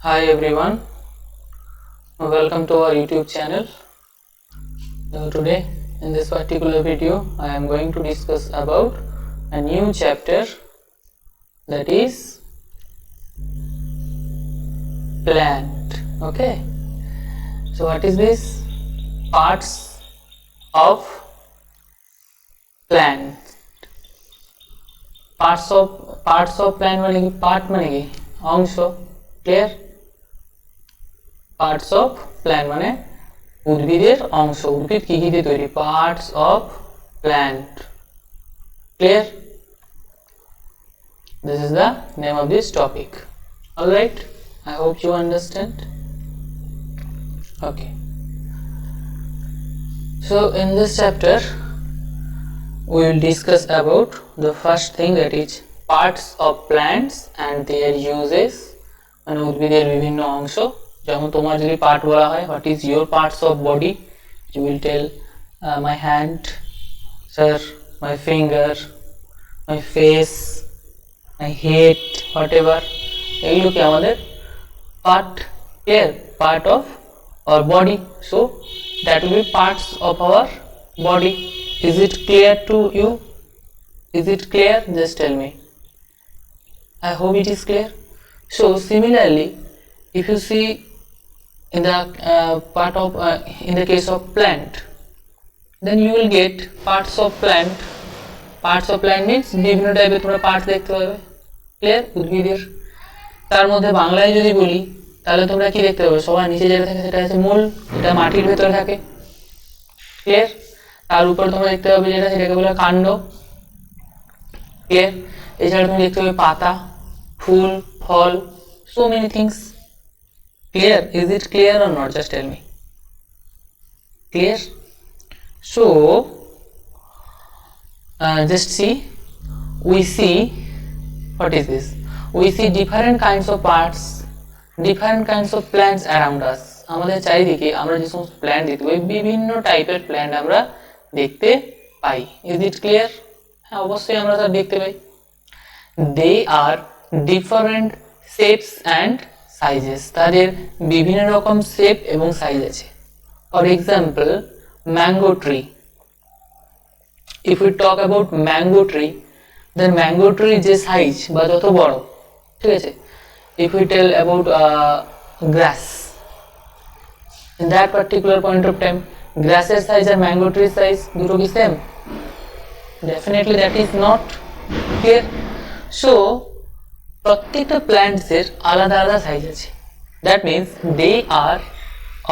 Hi everyone, welcome to our YouTube channel. Today in this particular video I am going to discuss about a new chapter, that is plant. Okay, so what is this? Parts of plant. Parts of plant মানে কি? Part মানে কি? অংশ। Clear? Parts of plant মানে উদ্ভিদের অংশ। উদ্ভিদ কি কি দিয়ে তৈরি? Parts of plant. Clear? This is the name of this topic. Alright, I hope you understand. Okay, so in this chapter we will discuss about the first thing, that is parts of plants and their uses. মানে উদ্ভিদের বিভিন্ন অংশ। যেমন তোমার যদি part বলা হয়, what is your parts of body, you will tell my hand, sir, my finger, my face, my head, whatever, এগুলো কি আমাদের part. Clear? Part of our body, so that will be parts of our body. Is it clear to you? Is it clear? Just tell me. I hope it is clear. So similarly, if you see in the in the case of plant, then you will get parts of plant. Parts of plant means বিভিন্ন টাইপের তোমরা parts দেখতে পাবে। Clear? উদ্ভিদের। তার মধ্যে বাংলায় যদি বলি তাহলে তোমরা কি দেখতে পাবে? সবার নিচে যেটা থাকে সেটা হচ্ছে মূল, যেটা মাটির ভেতরে থাকে। ক্লিয়ার? তার উপর তোমরা দেখতে পাবে যেটা, সেটাকে বলে কাণ্ড। ক্লিয়ার? এছাড়া তুমি দেখতে পাবে পাতা, ফুল, ফল, so many things. Clear? Is it clear or not? Just tell me. Clear? So just see, we see, what is this? We see different kinds of parts, different kinds of plants around us. আমাদের চারিদিকে আমরা যে সমস্ত plant দেখতে পাই, বিভিন্ন টাইপের plant আমরা দেখতে পাই। Is it clear? হ্যাঁ, অবশ্যই আমরা তা দেখতে পাই। They are different shapes and sizes, তাদের বিভিন্ন রকম শেপ এবং সাইজ আছে। For example, mango tree. If you talk about mango tree, then mango tree যে সাইজ বা যত বড়, ঠিক আছে। If you tell about grass, in that particular point of time, grasses size and mango tree size দুটো কি same? Definitely that is not. Clear? So প্রত্যেকটা plants এর আলাদা আলাদা সাইজ আছে। That means they are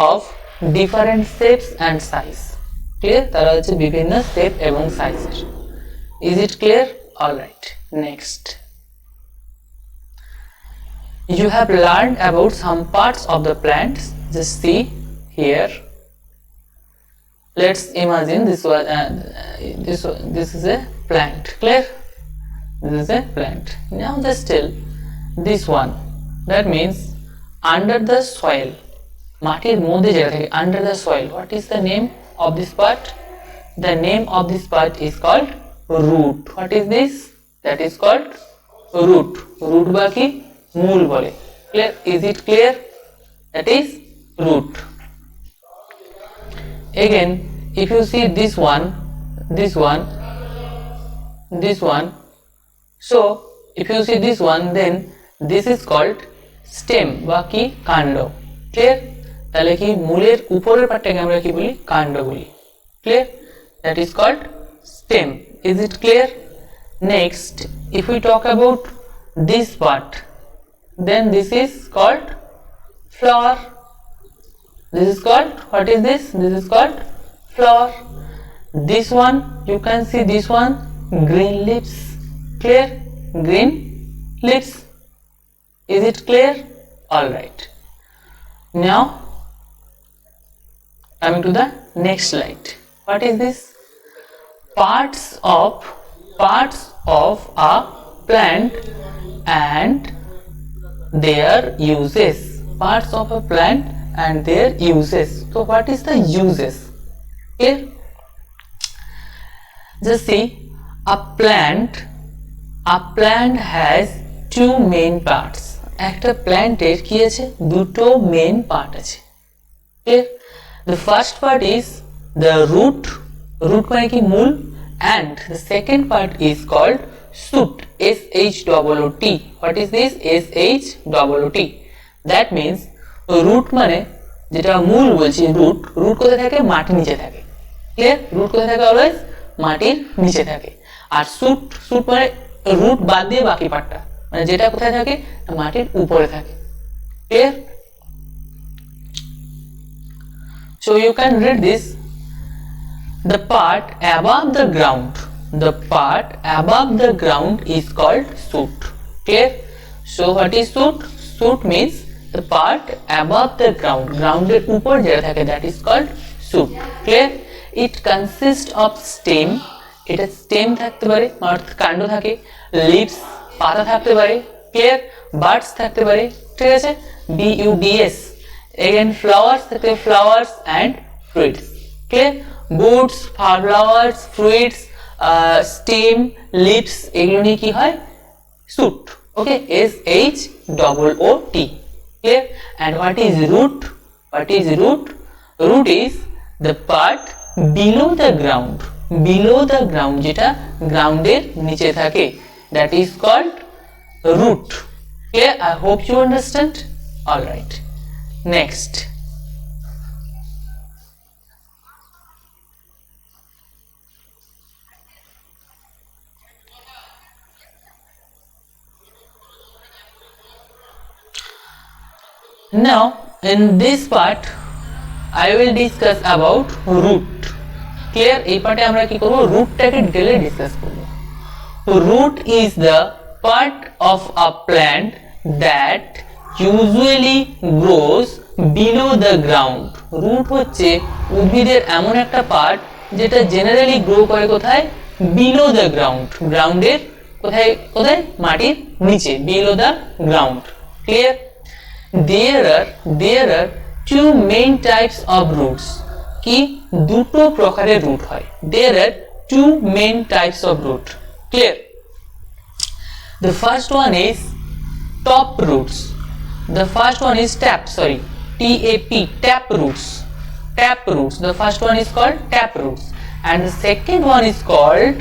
of different shapes and size. Clear? তারা হচ্ছে বিভিন্ন শেপ এবং সাইজের। Is it clear? All right, next. You have learned about some parts of the plants. Just see here. Let's imagine this is a plant. Clear? This is a plant. Now just tell this one, that means under the soil, মাটির মধ্যে যেটা থাকে, under the soil, what is the name of this part? The name of this part is called root. What is this? That is called root. Root বা কি? মূল বলে। Clear? Is it clear? That is root. Again, if you see this one, so if you see this one, then this is called stem বা কি? কাণ্ড। Clear? তাহলে কি মূলের উপরের পার্টটাকে আমরা কি বলি? কাণ্ড বলি। Clear? That is called stem. Is it clear? Next, if we talk about this part, then this is called flower. This is called, what is this? This is called flower. This one, you can see this one, green leaves. Clear? Green leaves. Is it clear? All right. Now coming to the next slide. What is this? Parts of a plant and their uses. Parts of a plant and their uses. So what is the uses? Clear? Just see, a plant has two main parts. একটা প্ল্যান্টের কি আছে, দুটো main part আছে। Clear? The first part is the root, root মানে কি মূল, and the second part is called shoot, shoot. What is this? shoot. That means root মানে যেটা মূল বলছি, রুট, রুট কোথায় থাকে, মাটির নিচে থাকে। ক্লিয়ার? রুট কোথায় থাকে, অলওয়েজ মাটির নিচে থাকে। আর শুট, শুট মানে রুট বাদ দিয়ে বাকি পার্টটা, মানে যেটা কোথায় থাকে, মাটির উপরে থাকে। Clear? So you can read this. The part above the ground, the part above the ground is called shoot. Clear? So what is shoot? Shoot means the part above the ground, ground এর উপর যেটা থাকে, that is called shoot. Clear? It consists of stem, এটা stem থাকতে পারে, অর্থাৎ কাণ্ড থাকে, leaves পাতা থাকতে পারে, clear? buds থাকতে পারে, ঠিক আছে, buds, again flowers থাকতে, flowers and fruits. Clear? buds, flowers, fruits, stem, leaves, এগুলো নিয়ে কি হয়, shoot. Okay, shoot. Clear? And what is root? What is root? Root is the part below the ground, below the ground, যেটা গ্রাউন্ডের নিচে থাকে, that is called root. Clear? I hope you understand. All right, next. Now in this part I will discuss about root. Clear? এই পার্টে আমরা কি করব, রুটটাকে ডিটেইলে discuss করব। root is the part of a plant that usually grows below the ground. root হচ্ছে উদ্ভিদের এমন একটা পার্ট যেটা জেনারেলি গ্রো করে কোথায়, below the ground, গ্রাউন্ডের কোথায়, কোথায়, মাটির নিচে, below the ground. Clear? There are two main types of roots. কি, দুটো প্রকারের রুট হয়। There are two main types of root. Clear? The first one is top roots. The first one is tap roots. Tap roots. The first one is called tap roots, and the second one is called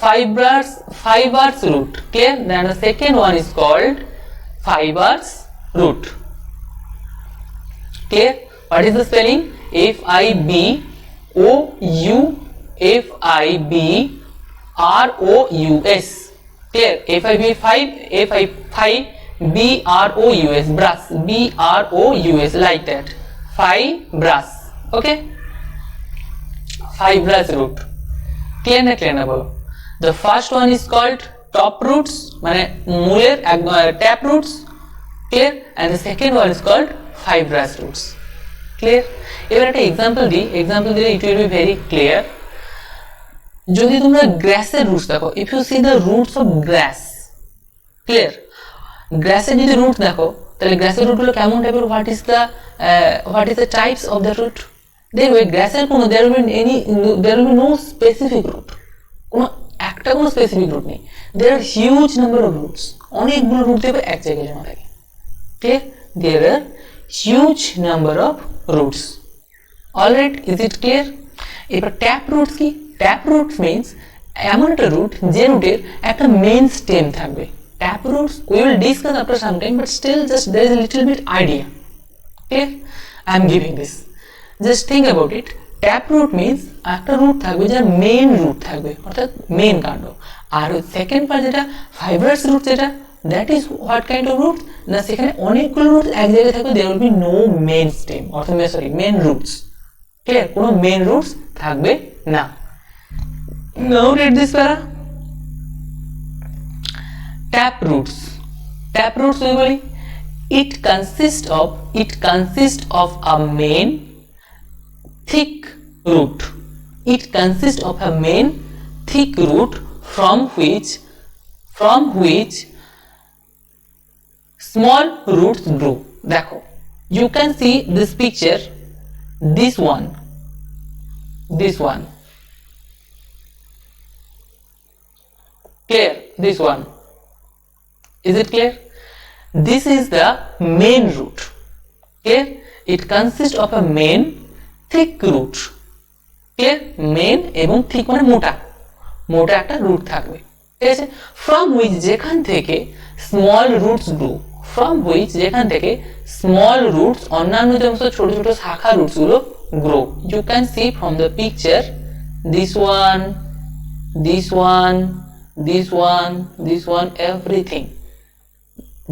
fibrous root. Clear? Then the second one is called fibrous root. Clear? What is the spelling? fibrous. Clear? fibrous, brous, like that, fibrous. Okay, fibrous root. Clear na, clear na bolo? The first one is called top roots, মানে মূলের tap roots. Clear? And the second one is called fibrous roots. Clear? এবার একটা example দিই, example দিলে it will be very clear. যদি তোমরা গ্রাসের roots দেখো, if you see the roots of grass, clear? গ্রাসের যদি রুট দেখো, তাহলে গ্রাসের রুটগুলো কেমন টাইপের, what is the types of the root? দেখবে গ্রাসের কোনো there will be no specific root, কোনো একটা কোনো স্পেসিফিক রুট নেই। there are huge number of roots, অনেকগুলো রুট দেবে এক জায়গায় জমা থাকে। Clear? There are huge number of roots. All right, is it clear? এবার ট্যাপ রুটস কি? ট্যাপ রুটস মিন্স এমন একটা রুট যে রুটের একটা মেইন স্টেম থাকবে। Tap roots we will discuss after some time, but still just there is a little bit idea. Clear? I am giving this. Just think about it. Tap root means একটা root থাকবে যার main root থাকবে, অর্থাৎ main কাণ্ড। আর second part যেটা fibrous root, যেটা that is what kind of root না, সেখানে অনেকগুলো রুট এক জায়গায় থাকবে, there will be no main stem, অর্থাৎ মেইন রুটস। ক্লিয়ার? কোনো মেইন রুটস থাকবে না। Now read this para. Tap roots, tap roots we বলি, it consists of a main thick root. It consists of a main thick root from which small roots grow. দেখো, you can see this picture. this one, clear? This one, is it clear? This is the main root, clear? It consists of a main thick root, clear? Main এবং thick মানে মোটা মোটা একটা root থাকবে, ঠিক আছে? from which যেখান থেকে small roots grow, from which যেখান থেকে small roots অন্যান্য যে সমস্ত ছোট ছোট শাখা রুটস গুলো grow. You can see from the picture this one, this one, this one, this one, everything.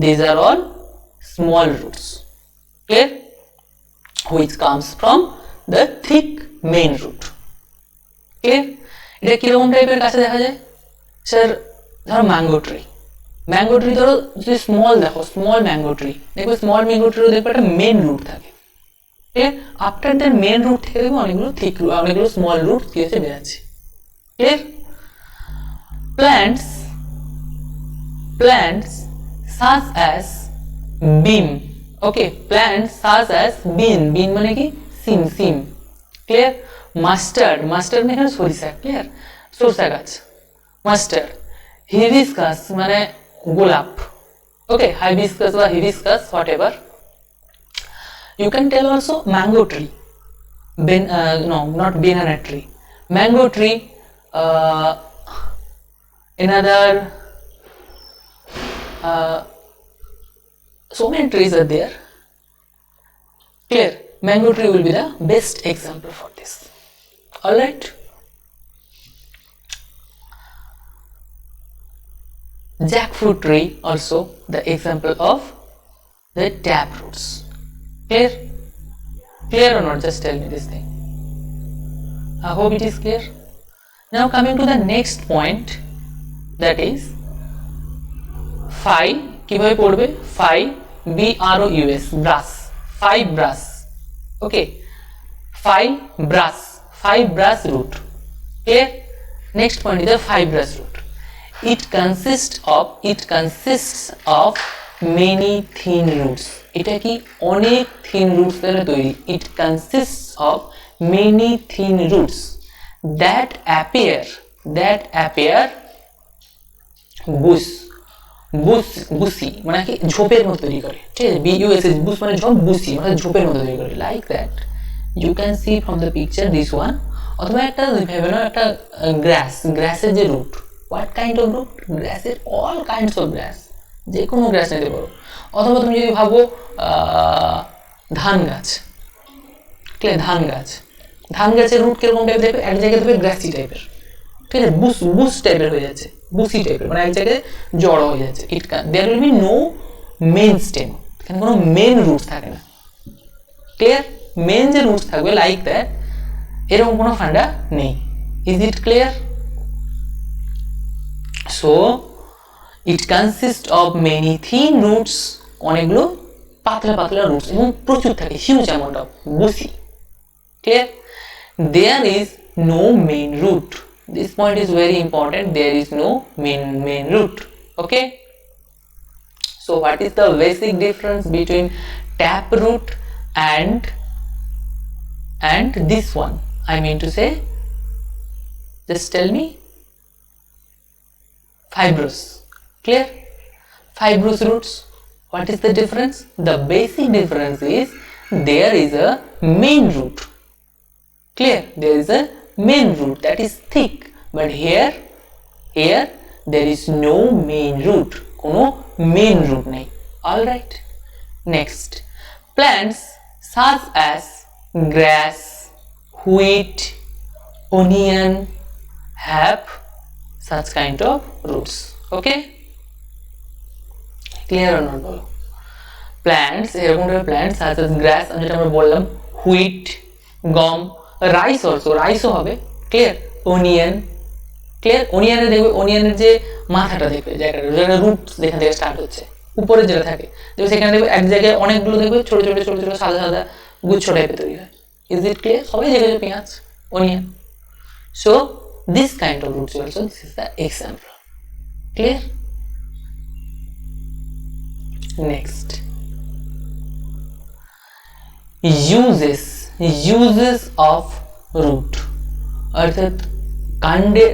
These are all small roots, clear? Which comes from the thick main root, clear? এটা কিরকম টাইপের কাছে দেখা যায় sir? ধরো mango tree, ধরো যদি small দেখো, স্মল ম্যাঙ্গো ট্রি দেখবে, স্মল ম্যাঙ্গো ট্রি দেখবে একটা মেন রুট থাকে, ঠিক আছে? আফটার দ্যাট মেন রুট থেকে দেখবে অনেকগুলো থিক রুট, অনেকগুলো স্মল রুট কি হচ্ছে বেরোচ্ছে, clear? plants such as bean, okay, plants such as bean মানে কি সিম, ক্লিয়ার? মাস্টার্ড মানে এখানে সরিষা, ক্লিয়ার? সরষা গাছ, মাস্টার্ড। হিবিস্কাস মানে গোলাপ, okay, hibiscus or hibiscus, whatever. You can tell also mango tree, no, not banana tree, mango tree, another so many trees are there, clear? Mango tree will be the best example for this, all right? Jackfruit tree also the example of the tap roots, clear or not? Just tell me this thing. I hope it is clear. Now coming to the next point, that is phi, কিভাবে পড়বে? phi, BROUS, brass, fibrous, okay, fibrous root, clear? Next point is the fibrous root. It consists of many thin roots. এটা কি অনেক thin roots দ্বারা তৈরি। It consists of many thin roots that appear বুসি মানে কি ঝোপের মতো তৈরি করে, ঠিক আছে? BUSS, বুস মানে ঝোপ, বুসি মানে ঝোপের মতো তৈরি করে, like that. You can see from the picture this one. অথবা একটা ভেবে নাও একটা গ্রাসের যে root, what kind of root? গ্রাসের অল কাইন্ডস অফ গ্রাস, যে কোনো গ্রাস নিতে পারো। অথবা তুমি যদি ভাবো ধান গাছ, ঠিক আছে? ধান গাছের রুট কিরকম টাইপের দেখবে? এক জায়গায় দেখবে গ্রাসি টাইপের, ঠিক আছে? বুস টাইপের হয়ে যাচ্ছে, বুসি টাইপের, মানে এক জায়গায় জড়ো হয়ে যাচ্ছে। There will be no main stem, এখানে কোনো মেন রুটস থাকে না, ক্লিয়ার? মেন যে রুটস থাকবে লাইক দ্যাট, এরকম কোনো ফান্ডা নেই। Is it clear? So it consist of many thin roots, অনেকগুলো পাতলা পাতলা রুটস এবং প্রচুর থাকে, huge amount of bushy, clear? There is no main root. This point is very important. There is no main root, okay? So what is the basic difference between tap root and this one? I mean to say, just tell me. Fibrous, clear? Fibrous roots, what is the difference? The basic difference is there is a main root, clear? There is a main root that is thick, but here there is no main root, কোনো main root নেই, all right? Next, plants such as grass, wheat, onion have such kind of roots, okay? Clear or not বলো? Plants, এরকম টাইপের plants such as grass, যেটা আমরা বললাম, wheat, গম, rice also, রাইসও হবে, ক্লিয়ার? Onion, clear? অনিয়নের দেখবে, অনিয়নের যে মাথাটা দেখবে, জায়গাটা রুট যেখান থেকে স্টার্ট হচ্ছে, উপরে যেটা থাকে দেখবে, সেখানে দেখবে এক জায়গায় অনেকগুলো দেখবে ছোট ছোট ছোট ছোট সাদা সাদা গুচ্ছ টাইপের তৈরি হয়। Is it clear? সবাই দেখেছো পেঁয়াজ, onion. So this kind of roots also, this is the example, clear? Next, uses uses of root অর্থাৎ কাণ্ডের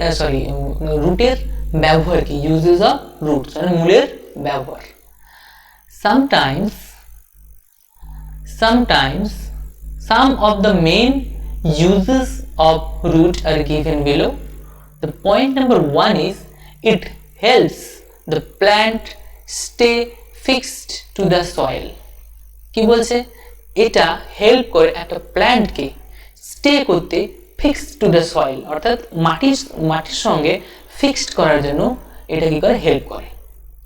রুটের ব্যবহার কি uses of roots মানে মূলের ব্যবহার sometimes some of the main uses of root are given below. The point number 1 is it helps the plant stay fixed to the soil. কি বলছে এটা হেল্প করে একটা প্ল্যান্টকে স্টে করতে ফিক্সড টু দ্য সয়েল অর্থাৎ মাটির সঙ্গে ফিক্সড করার জন্য এটা কি করে হেল্প করে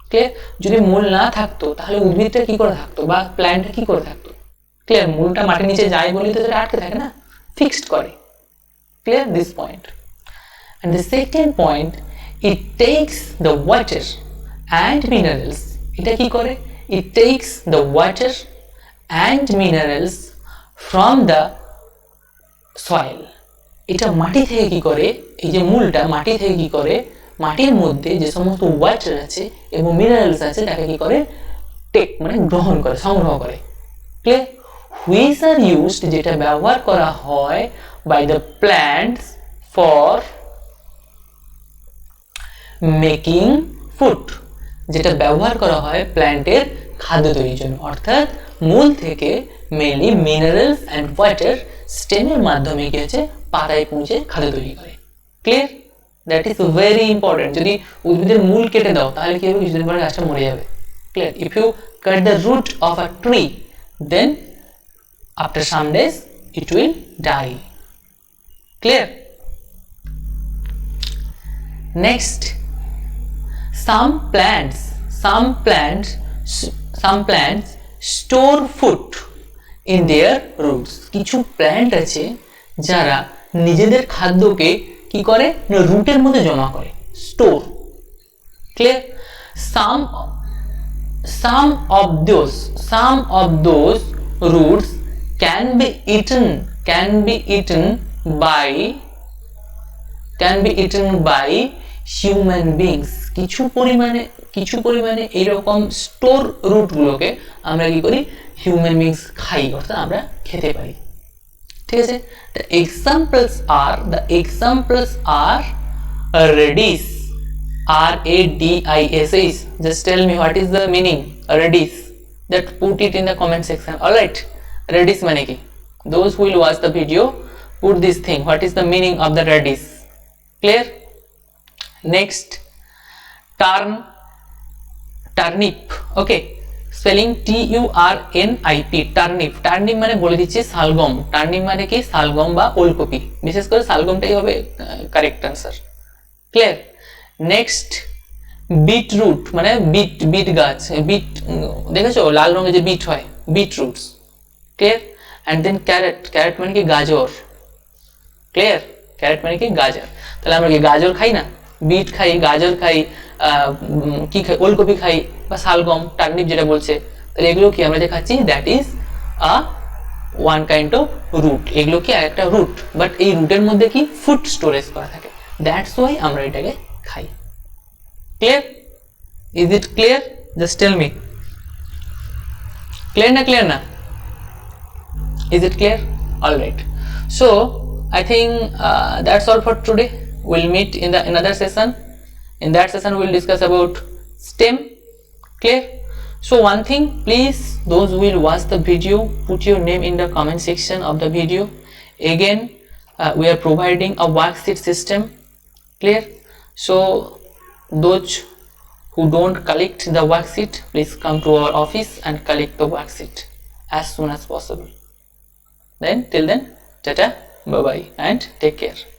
ক্লিয়ার যদি মূল না থাকতো তাহলে উদ্ভিদটা কি করে থাকতো বা প্ল্যান্টটা কি করে থাকতো ক্লিয়ার মূলটা মাটির নিচে যায় বলেই তো সেটা আটকে থাকে না ফিক্সড করে clear this point and the second point it takes the water and minerals এটা কি করে it takes the water and minerals from the soil এটা মাটি থেকে কি করে এই যে মূলটা মাটি থেকে কি করে মাটির মধ্যে যে সমস্ত ওয়াটার আছে এবং মিনারেলস আছে তাকে কি করে টেক মানে গ্রহণ করে সংগ্রহ করে ক্লিয়ার which are used যেটা ব্যবহার করা হয় by the plants for making food যেটা ব্যবহার করা হয় প্ল্যান্টের খাদ্য তৈরির জন্য অর্থাৎ মূল থেকে মেইনলি মিনারেলস এন্ড ওয়াটার স্টেমের মাধ্যমে কি হচ্ছে পাতায় পৌঁছে খাদ্য তৈরি করে clear that is very important যদি উদ্ভিদের মূল কেটে দাও তাহলে কি হবে কিছুদিন পরে গাছটা মরে যাবে clear if you cut the root of a tree then after some days it will die clear next some plants store food in their roots কিছু প্ল্যান্ট আছে যারা নিজেদের খাদ্যকে কি করে না রুটের মধ্যে জমা করে store clear some of those roots can be eaten by human beings কিছু পরিমাণে এরকম স্টোর রুট গুলোকে আমরা কি করি হিউম্যান বিংস খাই অর্থাৎ আমরা খেতে পারি ঠিক আছে the examples are radish RADISH just tell me what is the meaning radish that put it in the comment section all right radish মানে কি those who will watch the video put this thing what is the meaning of the radish clear next turnip okay spelling TURNIP turnip মানে বলে দিচ্ছি শালগম turnip মানে কি শালগম বা ওলকপি বিশেষ করে শালগমটাই হবে correct answer clear next beetroot মানে বিট গাছ বিট দেখেছো লাল রঙের যে বিট হয় beet roots clear and then carrot মানে কি গাজর clear carrot মানে কি গাজর তাহলে আমরা কি গাজর খাই না বিট খাই গাজর খাই কি খাই ওলকপি খাই বা শালগম টার্নিপ যেটা বলছে তাহলে এগুলো কি আমরা যে খাচ্ছি that is a one kind of root এগুলো কি আরেকটা রুট বাট এই রুটের মধ্যে কি ফুড স্টোরেজ করা থাকে দ্যাটস ওয়াই আমরা এটাকে খাই clear is it clear just tell me clear না is it clear all right so I think that's all for today we'll meet in the another session in that session we'll discuss about stem clear so one thing please those who will watch the video put your name in the comment section of the video again we are providing a worksheet system clear so those who don't collect the worksheet please come to our office and collect the worksheet as soon as possible then till then tata bye bye and take care